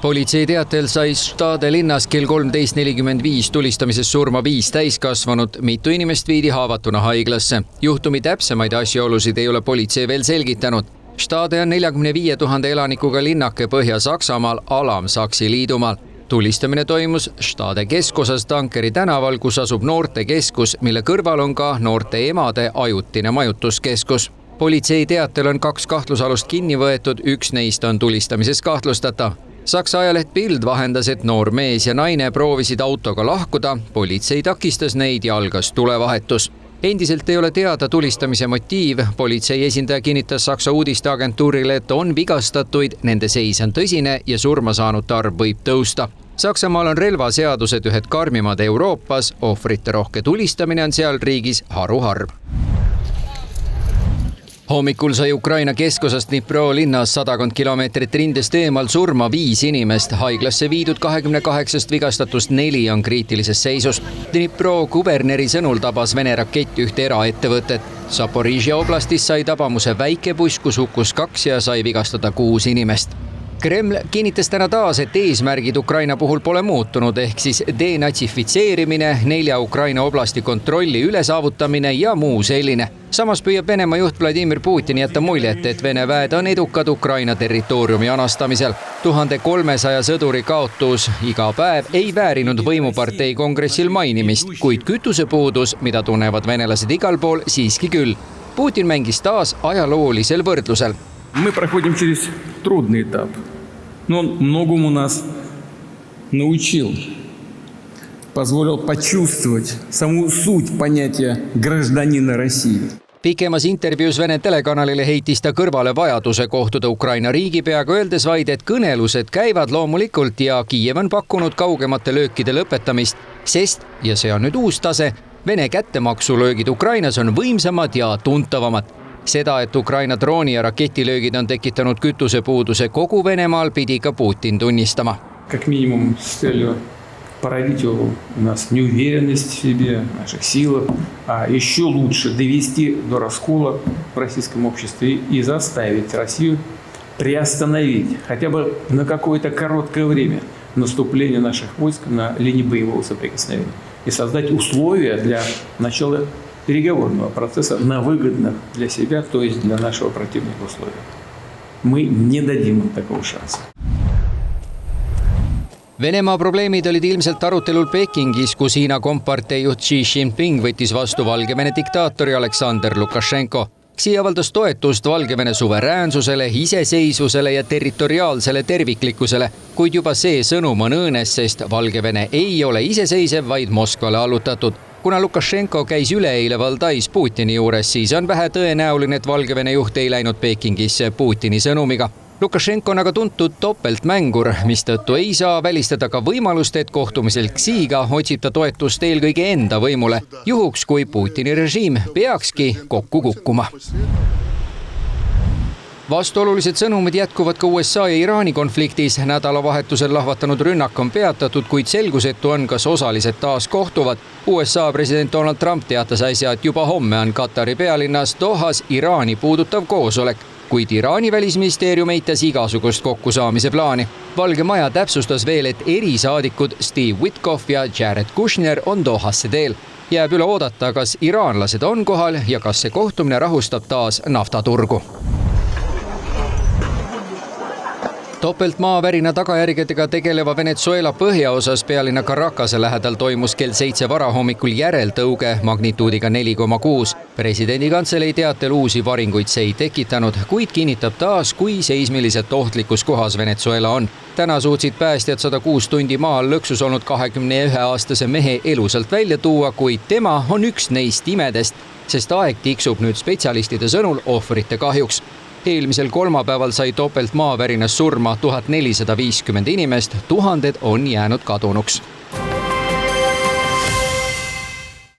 Politsei teatel sai Stade linnas kell 13.45 tulistamises surma 5 täiskasvanut, mitu inimest viidi haavatuna haiglasse. Juhtumi täpsemaid asjaolusid ei ole politsei veel selgitanud. Stade on 45 000 elanikuga linnake Põhja-Saksamaal Alam-Saksi liidumaal. Tulistamine toimus Stade keskosas Tankeri tänaval, kus asub noortekeskus, mille kõrval on ka noorte emade ajutine majutuskeskus. Politsei teatel on 2 kahtlusalust kinni võetud, üks neist on tulistamises kahtlustatav. Saksa ajaleht Bild vahendas, et noor mees ja naine proovisid autoga lahkuda, politsei takistas neid ja algas tulevahetus. Endiselt ei ole teada tulistamise motiiv, politsei esindaja kinnitas Saksa uudisteagentuurile, et on vigastatuid, nende seis on tõsine ja surma saanute arv võib tõusta. Saksamaal on relvaseadused ühed karmimad Euroopas, ohvrite rohke tulistamine on seal riigis haruharv. Hommikul sai Ukraina keskosast Dnipro linnas 100 kilomeetrit rindest eemal surma 5 inimest. Haiglasse viidud 28 vigastatust 4 on kriitilises seisus. Dnipro kuberneri sõnul tabas Vene rakett ühte eraettevõtet. Zaporižja oblastis sai tabamuse väike buss, kus hukkus 2 ja sai vigastada 6 inimest. Kreml kinnitas täna taas, et eesmärgid Ukraina puhul pole muutunud, ehk siis denatsifitseerimine, 4 Ukraina oblasti kontrolli ülesaavutamine ja muu selline. Samas püüab Venemaa juht Vladimir Putin jätta muljet, et Vene väed on edukad Ukraina territooriumi anastamisel. 1300 sõduri kaotus iga päev ei väärinud võimupartei kongressil mainimist, kuid kütusepuudus, mida tunnevad venelased igal pool, siiski küll. Putin mängis taas ajaloolisel võrdlusel. Мы проходим через трудный этап, но он многому нас научил, позволил почувствовать саму суть понятия гражданина России. Pikemas intervjuus Vene telekanalile heitis ta kõrvale vajaduse kohtuda Ukraina riigipeaga, öeldes vaid, et kõnelused käivad loomulikult ja Kiiev on pakkunud kaugemate löökide lõpetamist, sest, ja see on nüüd uus tase, Vene kättemaksulöögid Ukrainas on võimsamad ja tuntavamad. Seda, et Ukraina drooni- ja raketilöögid on tekitanud kütusepuuduse kogu Venemaal, pidi ka Putin tunnistama. Как минимум с целью породить у нас неуверенность в себе, в наших силах, а еще лучше довести до раскола в российском обществе и заставить Россию приостановить хотя бы на какое-то короткое время наступление наших войск на линии боевого соприкосновения и создать условия для начала переговорного процесса на выгодных для себя, то есть для нашего противника условия. Мы не дадим им такого шанса. Venemaa probleemid olid ilmselt arutelul Pekingis, kus Hiina kompartei juht Xi Jinping võttis vastu Valgevene diktaatori Alexander Lukašenko. Xi avaldas toetust Valgevene suveräänsusele, iseseisvusele ja territoriaalsele terviklikkusele, kuid juba see sõnum on õõnes, sest Valgevene ei ole iseseisev, vaid Moskvale allutatud. Kuna Lukašenko käis üleeile Valdais Putini juures, siis on vähe tõenäoline, et Valgevene juht ei läinud Pekingisse Putini sõnumiga. Lukašenko on aga tuntud topeltmängur, mistõttu ei saa välistada ka võimalust, et kohtumisel Xiga otsib ta toetust eelkõige enda võimule, juhuks kui Putini režiim peakski kokku kukkuma. Vastuolulised sõnumid jätkuvad ka USA ja Iraani konfliktis. Nädalavahetusel lahvatanud rünnak on peatatud, kuid selgusetu on, kas osalised taas kohtuvad. USA president Donald Trump teatas äsja, et juba homme on Katari pealinnas Dohas Iraani puudutav koosolek, kuid Iraani välisministeerium eitas igasugust kokkusaamise plaani. Valge Maja täpsustas veel, et erisaadikud Steve Witkoff ja Jared Kushner on Dohasse teel. Jääb üle oodata, kas iraanlased on kohal ja kas see kohtumine rahustab taas naftaturgu. Topeltmaavärina tagajärgedega tegeleva Venezuela põhjaosas pealinna Caracase lähedal toimus kell 7 varahommikul järeltõuge magnituudiga 4,6. Presidendi kantselei teatel uusi varinguid see ei tekitanud, kuid kinnitab taas, kui seismiliselt ohtlikus kohas Venezuela on. Täna suutsid päästjad 106 tundi maal lõksus olnud 21-aastase mehe elusalt välja tuua, kuid tema on üks neist imedest, sest aeg tiksub nüüd spetsialistide sõnul ohvrite kahjuks. Eelmisel kolmapäeval sai topeltmaavärinas surma 1450 inimest, tuhanded on jäänud kadunuks.